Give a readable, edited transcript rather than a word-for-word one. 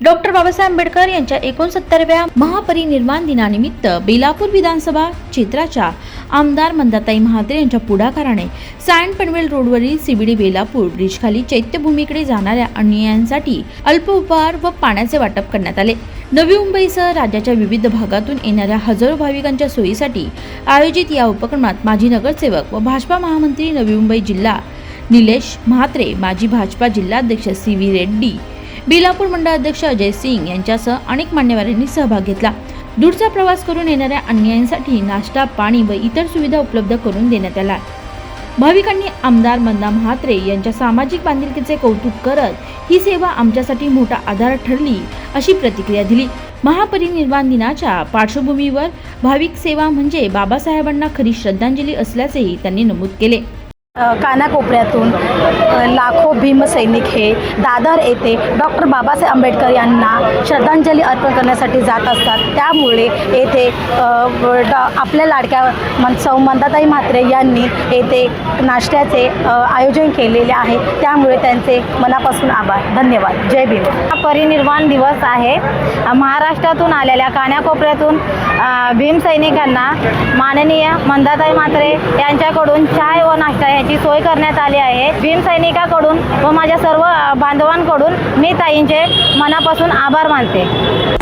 Doctor Babasaheb Ambedkar यांच्या 69व्या महापरिनिर्वाण दिनानिमित्त बेलापूर विधानसभा क्षेत्राच्या आमदार मंदाताई महात्रे यांच्या पुढाकाराने सायन पनवेल रोडवरील सीबीडी बेलापूर ब्रिजखाली चैत्यभूमीकडे जाणाऱ्या अनुयायांसाठी अल्प उपहार व पाण्याचे वाटप करण्यात आले। नवी मुंबईसह राज्याच्या विविध भागातून येणाऱ्या हजारो भाविकांच्या सोयीसाठी आयोजित या उपक्रमात माजी नगरसेवक व भाजपा महामंत्री नवी मुंबई जिल्हा निलेश म्हात्रे, माजी भाजपा जिल्हाध्यक्ष CV रेड्डी, बेलापूर मंडळ अध्यक्ष अजय सिंग यांच्यासह अनेक मान्यवरांनी सहभाग घेतला। दूरचा प्रवास करून येणाऱ्या अनुयायांसाठी नाश्ता, पाणी व इतर सुविधा उपलब्ध करून देण्यात आल्या। भाविकांनी आमदार मंदा म्हात्रे यांच्या सामाजिक बांधिलकीचे कौतुक करत ही सेवा आमच्यासाठी मोठा आधार ठरली अशी प्रतिक्रिया दिली। महापरिनिर्वाण दिनाच्या पार्श्वभूमीवर भाविक सेवा म्हणजे बाबासाहेबांना खरी श्रद्धांजली असल्याचेही त्यांनी नमूद केले। कानाकोपऱ्यातून लाखो भीमसैनिक हे दादर येथे डॉक्टर बाबासाहेब आंबेडकर यांना श्रद्धांजली अर्पण करण्यासाठी जात असतात। त्यामुळे येथे आपल्या लाडक्या सौ मंदाताई म्हात्रे यांनी येथे नाश्त्याचे आयोजन केलेले आहे। त्यामुळे त्यांचे मनापासून आभार, धन्यवाद। जय भीम। हा परिनिर्वाण दिवस आहे। महाराष्ट्रातून आलेल्या कानाकोपऱ्यातून भीमसैनिकांना माननीय मंदाताई म्हात्रे यांच्याकडून चाय व नाश्ता याची सोय करण्यात आली आहे। भीमसैनिकाकडून व माझ्या सर्व बांधवांकडून मी ताईंचे मनापासून आभार मानते।